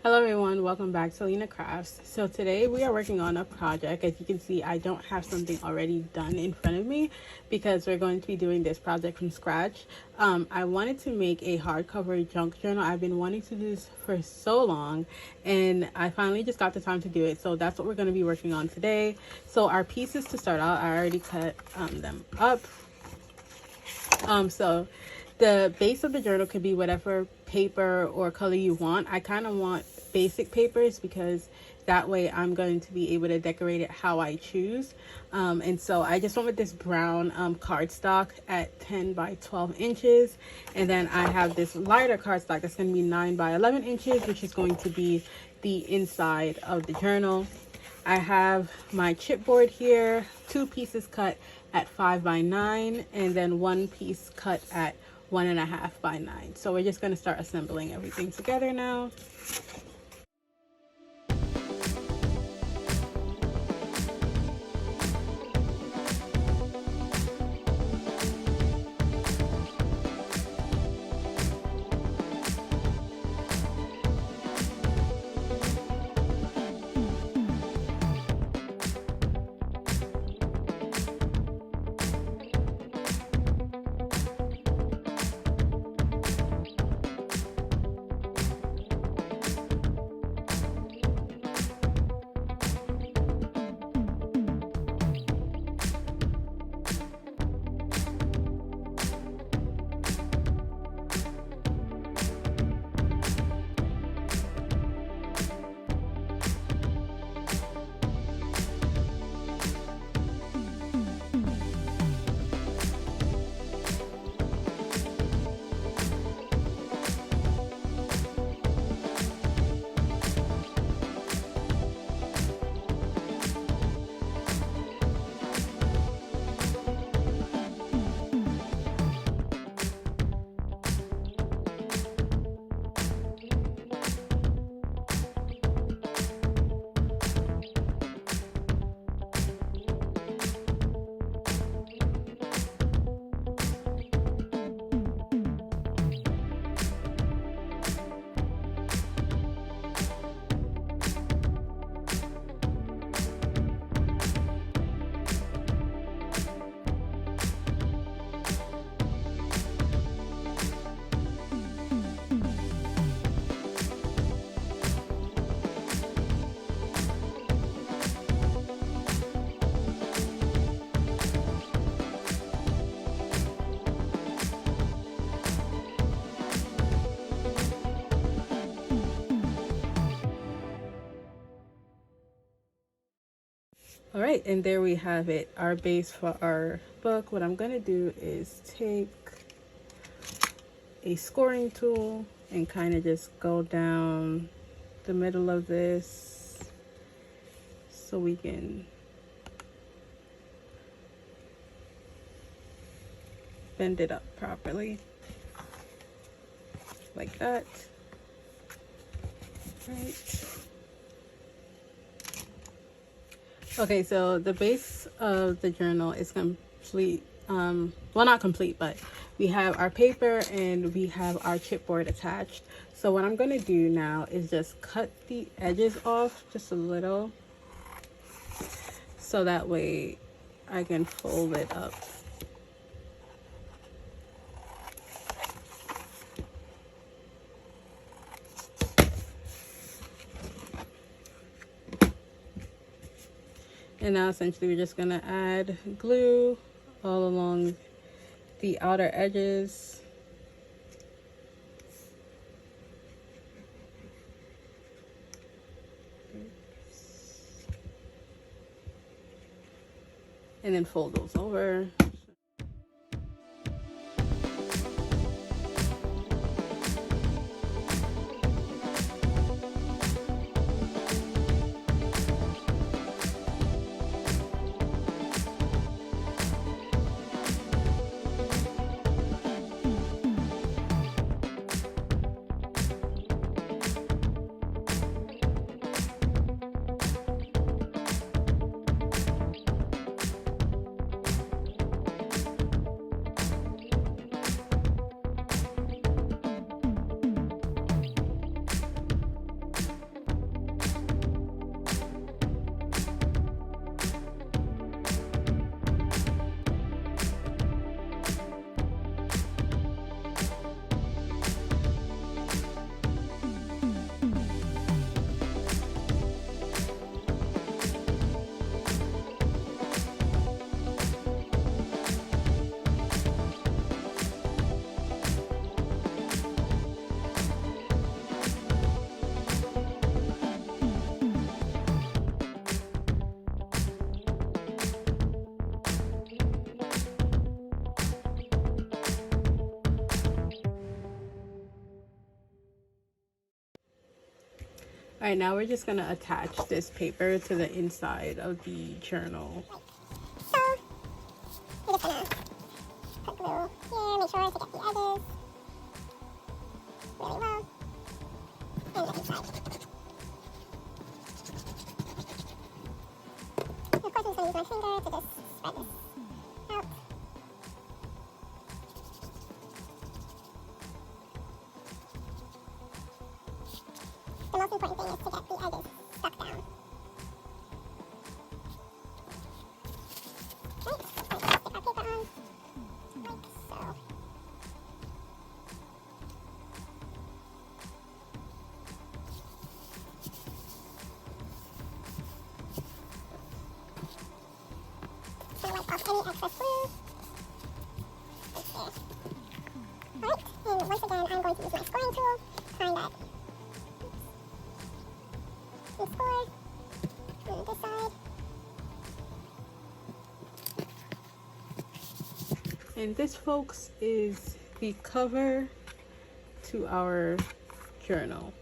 Hello everyone, welcome back to llenacrafts. So today we are working on a project. As you can see, I don't have something already done in front of me because we're going to be doing this project from scratch. I wanted to make a hardcover junk journal. I've been wanting to do this for so long and I finally just got the time to do it. So that's what we're going to be working on today. So our pieces to start out, I already cut them up. So the base of the journal could be whatever paper or color you want. I kind of want basic papers because that way I'm going to be able to decorate it how I choose. And so I just went with this brown cardstock at 10 by 12 inches. And then I have this lighter cardstock that's going to be 9 by 11 inches, which is going to be the inside of the journal. I have my chipboard here, 2 pieces cut at 5 by 9 and then 1 piece cut at 1.5 by 9. So we're just going to start assembling everything together now. All right, and there we have it, our base for our book. What I'm going to do is take a scoring tool and kind of just go down the middle of this so we can bend it up properly like that. Right. Okay, so the base of the journal is complete. Well, not complete, but we have our paper and we have our chipboard attached. So what I'm going to do now is just cut the edges off just a little so that way I can fold it up. And now essentially we're just gonna add glue all along the outer edges. And then fold those over. All right, now we're just gonna attach this paper to the inside of the journal. So, we're just gonna put glue here, make sure to get the edges really well, and the inside. And of course, I'm just gonna use my finger to just spread this out. The most important thing is to get the edges stuck down. Right, so I'm going to stick our paper on, like so. Just going to wipe off any excess glue. Right there. Alright, and once again, I'm going to use my scoring tool to find that. And score on this side. And this, folks, is the cover to our journal.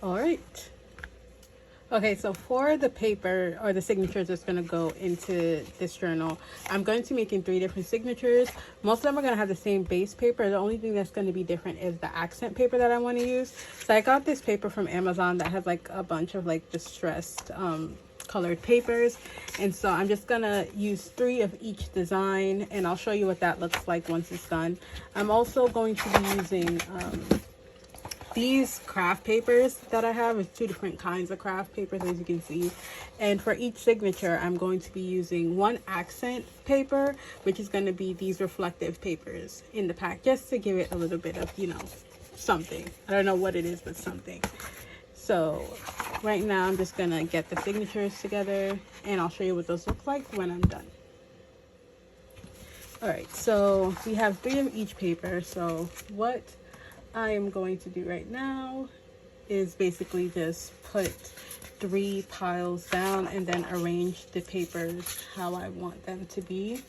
All right. Okay, so for the paper or the signatures that's going to go into this journal, I'm going to be making 3 different signatures. Most of them are going to have the same base paper. The only thing that's going to be different is the accent paper that I want to use. So I got this paper from Amazon that has like a bunch of like distressed colored papers, and so I'm just gonna use 3 of each design, and I'll show you what that looks like once it's done. I'm also going to be using these craft papers that I have. Is 2 different kinds of craft papers, as you can see, and for each signature I'm going to be using 1 accent paper, which is going to be these reflective papers in the pack, just to give it a little bit of, you know, something. I don't know what it is, but something. So right now I'm just gonna get the signatures together, and I'll show you what those look like when I'm done. All right, so we have 3 of each paper. So what I am going to do right now is basically just put 3 piles down and then arrange the papers how I want them to be.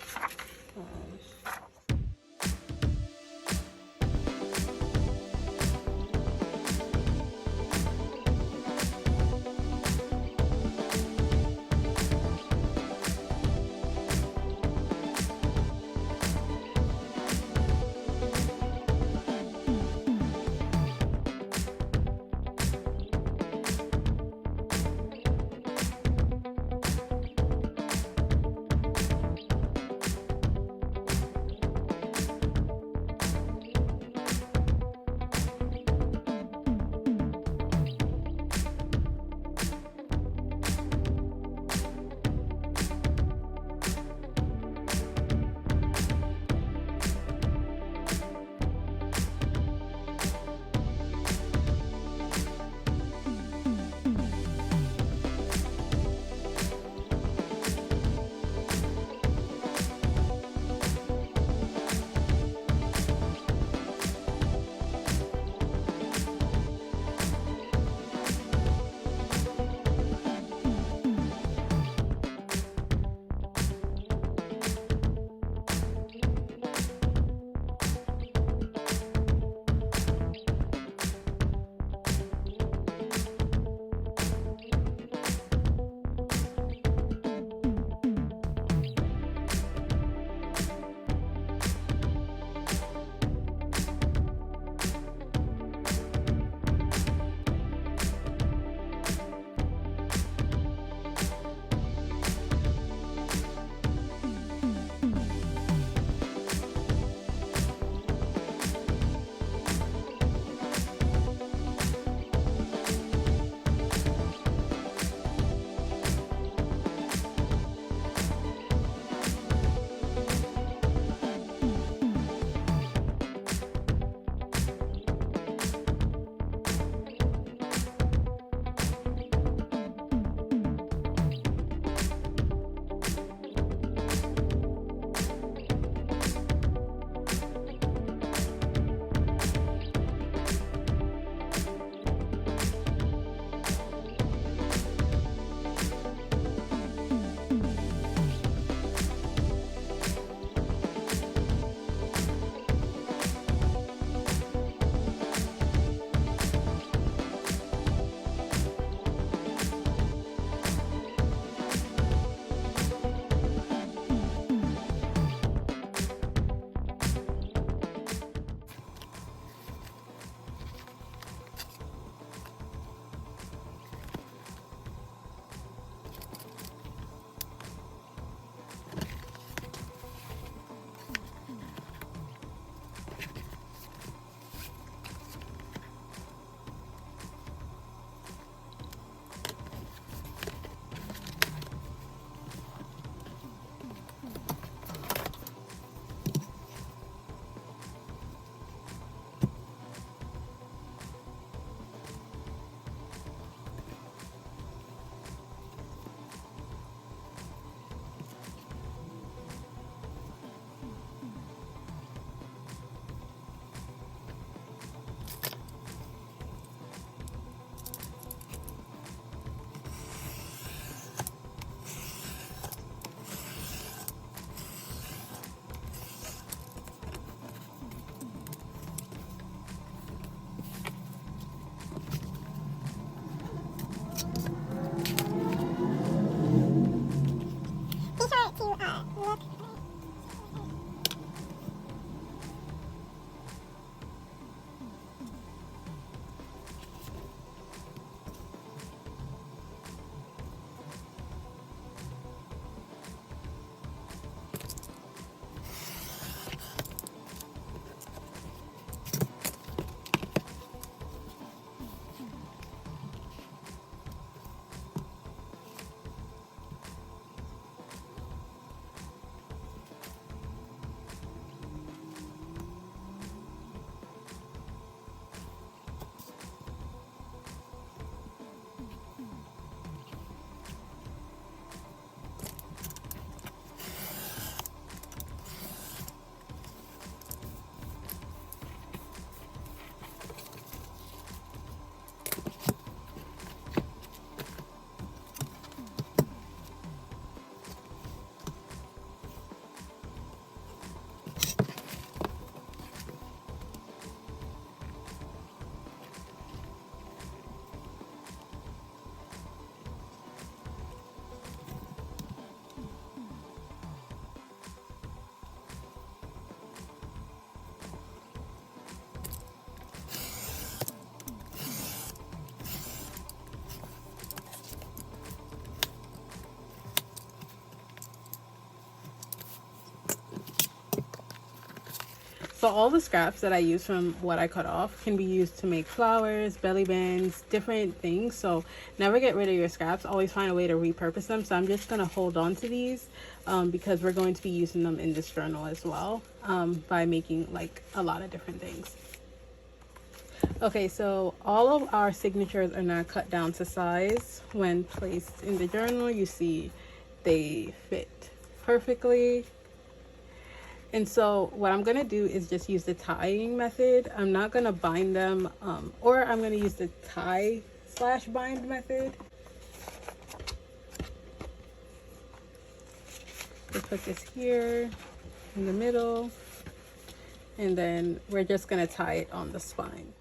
So all the scraps that I use from what I cut off can be used to make flowers, belly bands, different things. So never get rid of your scraps. Always find a way to repurpose them. So I'm just going to hold on to these because we're going to be using them in this journal as well, by making like a lot of different things. Okay, so all of our signatures are now cut down to size. When placed in the journal, you see they fit perfectly. And so what I'm going to do is just use the tying method. I'm not going to bind them, or I'm going to use the tie/bind method. Just put this here in the middle, and then we're just going to tie it on the spine.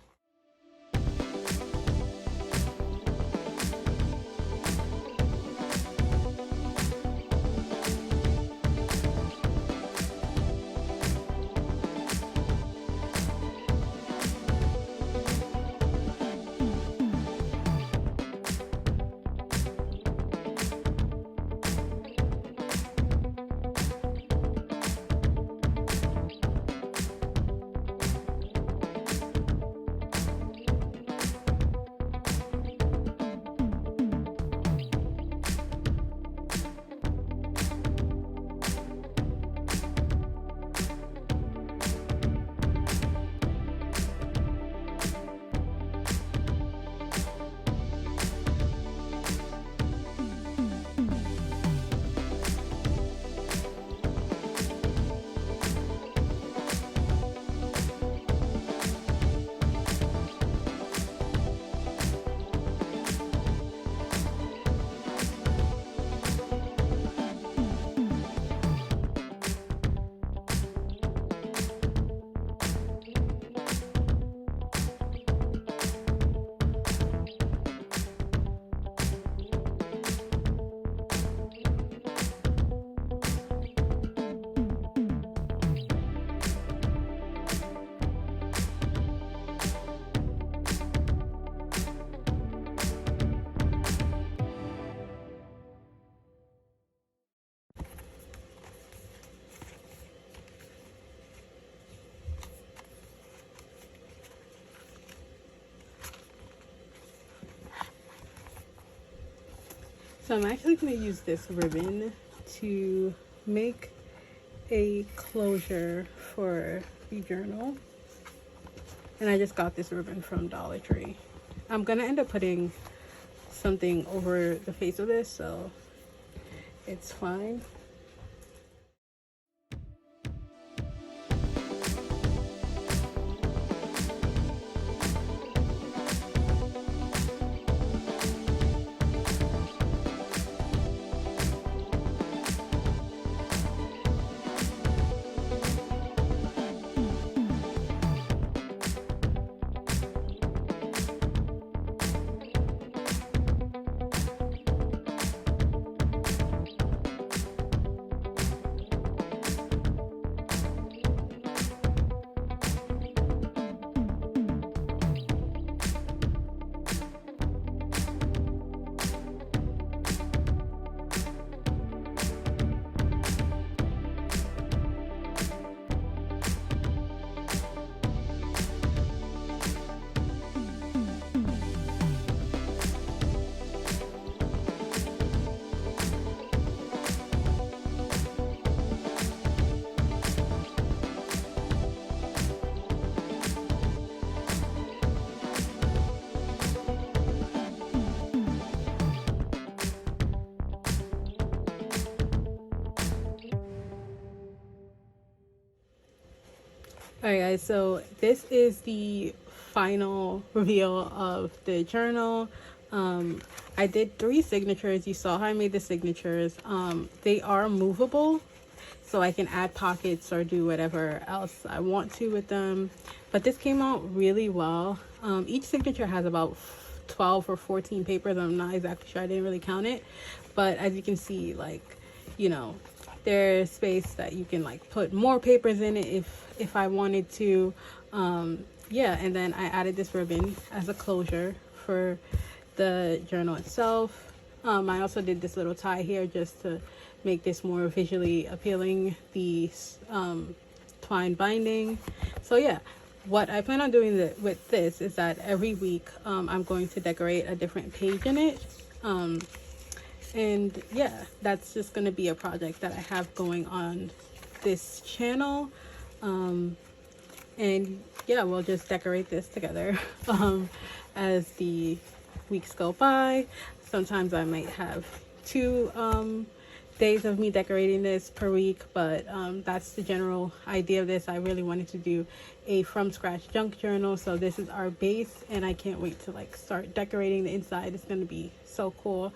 So I'm actually going to use this ribbon to make a closure for the journal. And I just got this ribbon from Dollar Tree. I'm going to end up putting something over the face of this, so it's fine. Alright guys, so this is the final reveal of the journal. I did 3 signatures. You saw how I made the signatures. They are movable, so I can add pockets or do whatever else I want to with them. But this came out really well. Each signature has about 12 or 14 papers. I'm not exactly sure. I didn't really count it. But as you can see, like, you know, there's space that you can like put more papers in it if I wanted to. Yeah, and then I added this ribbon as a closure for the journal itself. I also did this little tie here just to make this more visually appealing. The twine binding. So yeah, what I plan on doing with this is that every week I'm going to decorate a different page in it. And yeah, that's just going to be a project that I have going on this channel. And yeah, we'll just decorate this together as the weeks go by. Sometimes I might have 2 days of me decorating this per week, but that's the general idea of this. I really wanted to do a from scratch junk journal, so this is our base, and I can't wait to like start decorating the inside. It's going to be so cool.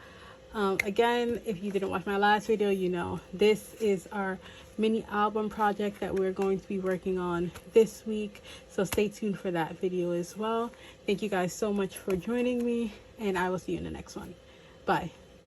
Again, if you didn't watch my last video, you know this is our mini album project that we're going to be working on this week, so stay tuned for that video as well. Thank you guys so much for joining me, and I will see you in the next one. Bye.